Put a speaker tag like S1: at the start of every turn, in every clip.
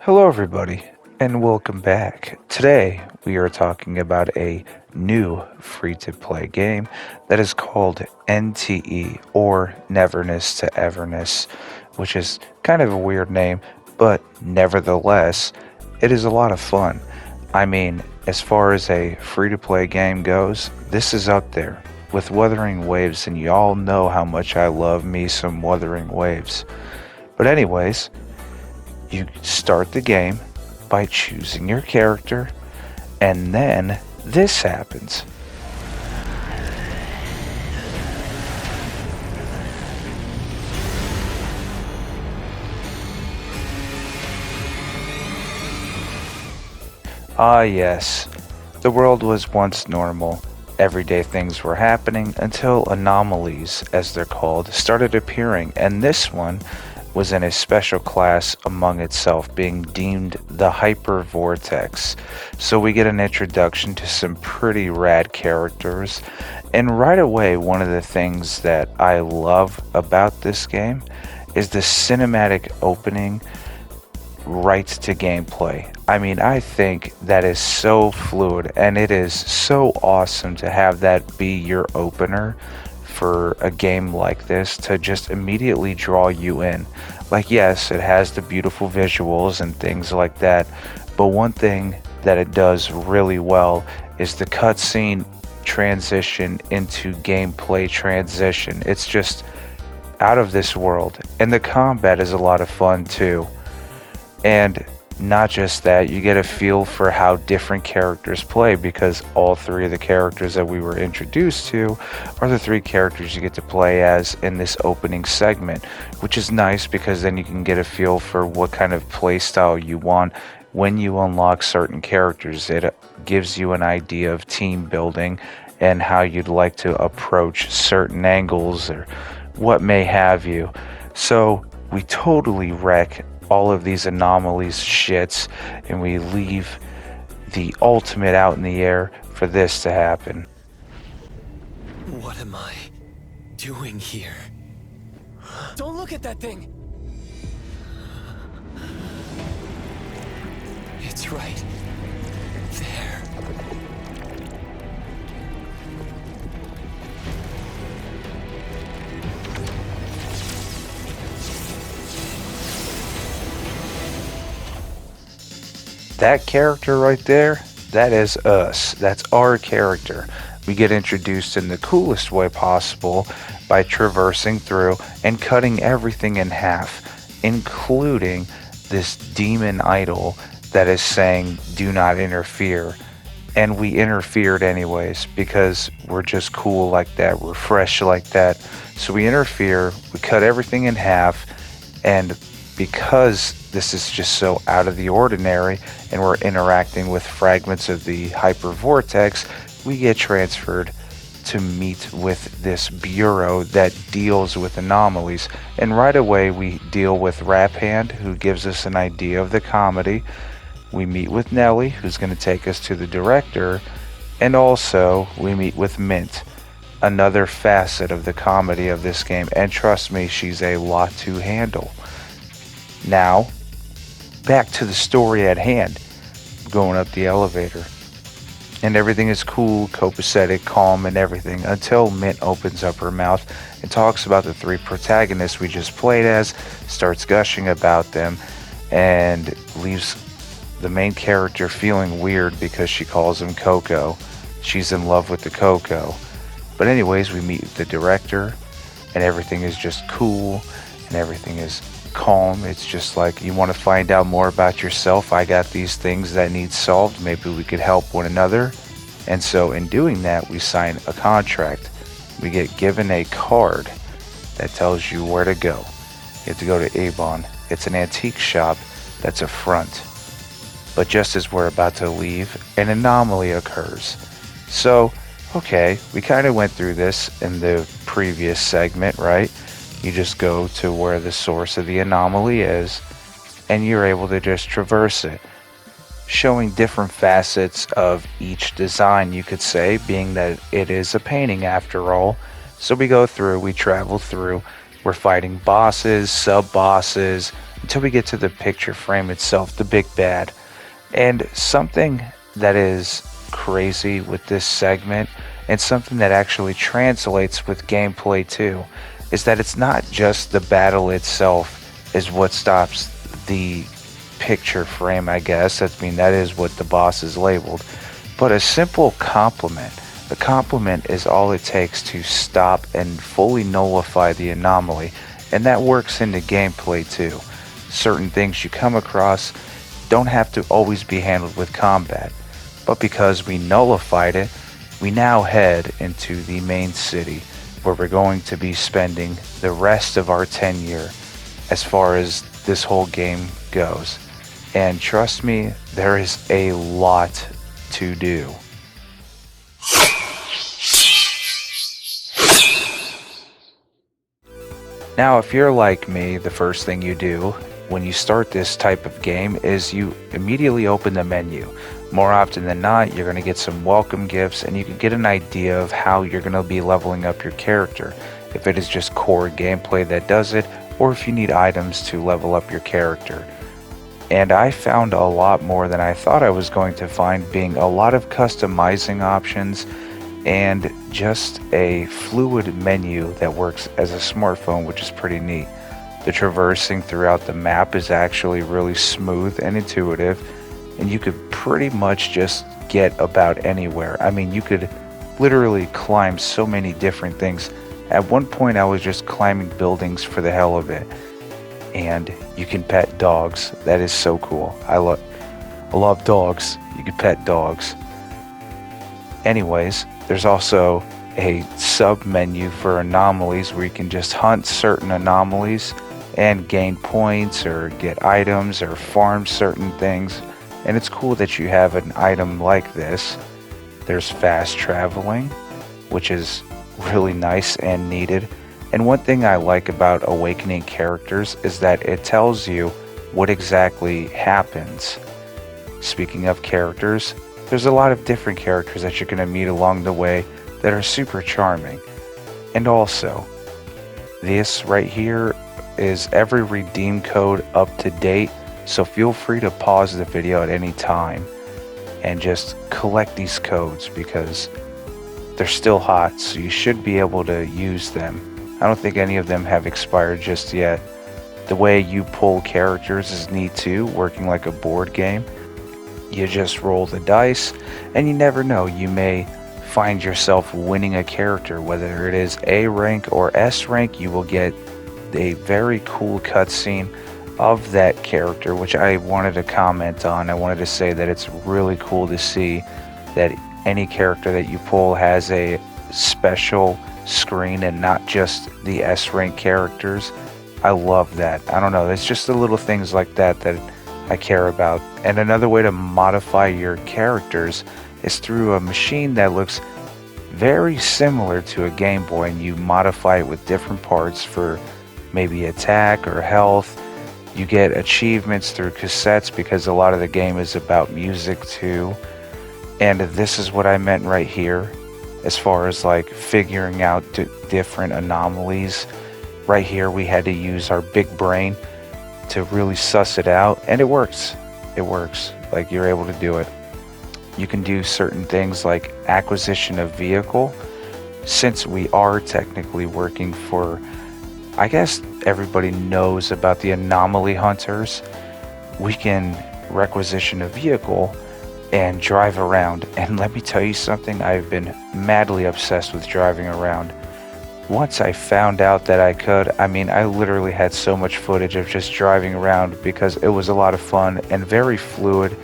S1: Hello, everybody, and welcome back. Today, we are talking about a new free to play game that is called NTE, or Neverness to Everness, which is kind of a weird name, but nevertheless, it is a lot of fun. I mean, as far as a free to play game goes, this is up there with Wuthering Waves, and y'all know how much I love me some Wuthering Waves. But, anyways, you start the game by choosing your character, and then this happens. Ah, yes, the world was once normal. Everyday things were happening until anomalies, as they're called, started appearing, and this one was in a special class among itself, being deemed the hyper vortex. So we get an introduction to some pretty rad characters, and right away, one of the things that I love about this game is the cinematic opening right to gameplay. I mean, I think that is so fluid, and it is so awesome to have that be your opener for a game like this, to just immediately draw you in. Like, yes, it has the beautiful visuals and things like that, but one thing that it does really well is the cutscene transition into gameplay transition. It's just out of this world, and the combat is a lot of fun too. And not just that, you get a feel for how different characters play, because all three of the characters that we were introduced to are the three characters you get to play as in this opening segment, which is nice because then you can get a feel for what kind of play style you want when you unlock certain characters. It gives you an idea of team building and how you'd like to approach certain angles or what may have you. So we totally wreck all of these anomalies shits, and we leave the ultimate out in the air for this to happen.
S2: What am I doing here? Don't look at that thing! It's right there.
S1: That character right there, that is us. That's our character. We get introduced in the coolest way possible by traversing through and cutting everything in half, including this demon idol that is saying, "Do not interfere." And we interfered anyways because we're just cool like that, we're fresh like that. So we interfere, we cut everything in half, and because this is just so out of the ordinary and we're interacting with fragments of the hyper vortex, we get transferred to meet with this bureau that deals with anomalies. And right away we deal with Rap Hand, who gives us an idea of the comedy. We meet with Nelly, who's going to take us to the director, and also we meet with Mint, another facet of the comedy of this game, and trust me, she's a lot to handle. Now, back to the story at hand. Going up the elevator, and everything is cool, copacetic, calm, and everything, until Mint opens up her mouth and talks about the three protagonists we just played as, starts gushing about them, and leaves the main character feeling weird because she calls him Coco. She's in love with the Coco. But anyways, we meet the director, and everything is just cool, and everything is calm. It's just like, you want to find out more about yourself? I got these things that need solved. Maybe we could help one another. And so in doing that, we sign a contract. We get given a card that tells you where to go. You have to go to Avon. It's an antique shop that's a front. But just as we're about to leave, an anomaly occurs. So, okay, we kind of went through this in the previous segment, right? You just go to where the source of the anomaly is, and you're able to just traverse it, showing different facets of each design, you could say, being that it is a painting after all. So we go through, we travel through, we're fighting bosses, sub-bosses, until we get to the picture frame itself, the big bad. And something that is crazy with this segment, and something that actually translates with gameplay too, is that it's not just the battle itself is what stops the picture frame, I guess. That is what the boss is labeled. But a simple compliment. A compliment is all it takes to stop and fully nullify the anomaly, and that works into gameplay too. Certain things you come across don't have to always be handled with combat, but because we nullified it, we now head into the main city, where we're going to be spending the rest of our tenure as far as this whole game goes. And trust me, there is a lot to do. Now, if you're like me, the first thing you do when you start this type of game is you immediately open the menu. More often than not, you're going to get some welcome gifts, and you can get an idea of how you're going to be leveling up your character. If it is just core gameplay that does it, or if you need items to level up your character. And I found a lot more than I thought I was going to find, being a lot of customizing options and just a fluid menu that works as a smartphone, which is pretty neat. The traversing throughout the map is actually really smooth and intuitive, and you could pretty much just get about anywhere. I mean, you could literally climb so many different things. At one point I was just climbing buildings for the hell of it. And you can pet dogs. That is so cool. I love dogs. You can pet dogs. Anyways, there's also a sub menu for anomalies where you can just hunt certain anomalies and gain points or get items or farm certain things. And it's cool that you have an item like this. There's fast traveling, which is really nice and needed. And one thing I like about awakening characters is that it tells you what exactly happens. Speaking of characters, there's a lot of different characters that you're going to meet along the way that are super charming. And also, this right here is every redeem code up to date, so feel free to pause the video at any time and just collect these codes because they're still hot, so you should be able to use them. I don't think any of them have expired just yet. The way you pull characters is neat too, working like a board game. You just roll the dice, and you never know, you may find yourself winning a character. Whether it is A rank or S rank, you will get a very cool cutscene of that character, which I wanted to comment on. I wanted to say that it's really cool to see that any character that you pull has a special screen and not just the S rank characters. I love that. I don't know, it's just the little things like that that I care about. And another way to modify your characters is through a machine that looks very similar to a Game Boy, and you modify it with different parts for maybe attack or health. You get achievements through cassettes because a lot of the game is about music too. And this is what I meant right here as far as like figuring out different anomalies. Right here we had to use our big brain to really suss it out, and it works. It works. Like, you're able to do it. You can do certain things like acquisition of vehicle. Since we are technically working for, I guess everybody knows about the anomaly hunters, we can requisition a vehicle and drive around. And let me tell you something, I've been madly obsessed with driving around. Once I found out that I could, I mean, I literally had so much footage of just driving around because it was a lot of fun and very fluid.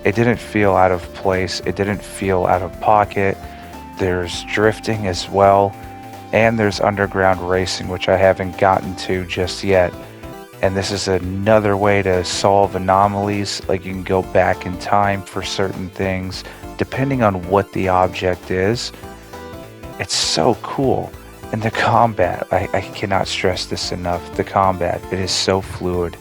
S1: It didn't feel out of place. It didn't feel out of pocket. There's drifting as well. And there's underground racing, which I haven't gotten to just yet. And this is another way to solve anomalies. Like, you can go back in time for certain things, depending on what the object is. It's so cool. And the combat, I cannot stress this enough. The combat, it is so fluid.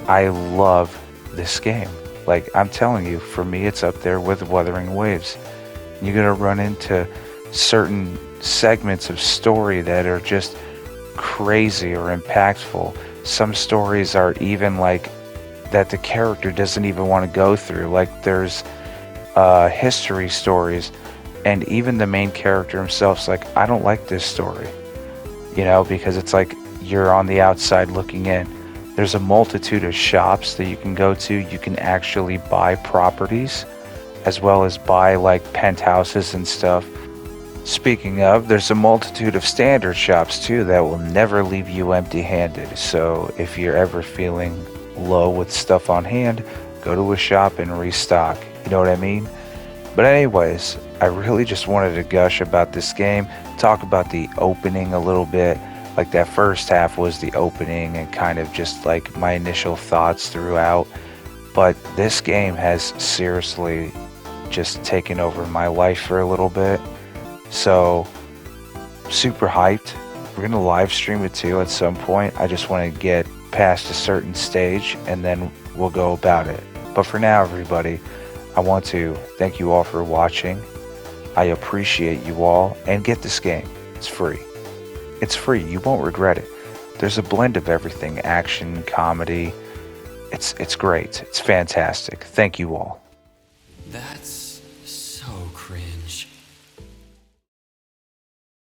S1: I love this game. Like, I'm telling you, for me, it's up there with Wuthering Waves. You're going to run into certain segments of story that are just crazy or impactful. Some stories are even like that the character doesn't even want to go through. Like, there's history stories, and even the main character himself's like, I don't like this story, because it's like you're on the outside looking in. There's a multitude of shops that you can go to. You can actually buy properties as well as buy like penthouses and stuff. Speaking of, there's a multitude of standard shops too that will never leave you empty-handed. So if you're ever feeling low with stuff on hand, go to a shop and restock. You know what I mean? But anyways, I really just wanted to gush about this game, talk about the opening a little bit. Like, that first half was the opening and kind of just like my initial thoughts throughout. But this game has seriously just taken over my life for a little bit. So, super hyped. We're going to live stream it too at some point. I just want to get past a certain stage and then we'll go about it. But for now, everybody, I want to thank you all for watching. I appreciate you all, and get this game. It's free. It's free. You won't regret it. There's a blend of everything: action, comedy. It's great. It's fantastic. Thank you all.
S2: That's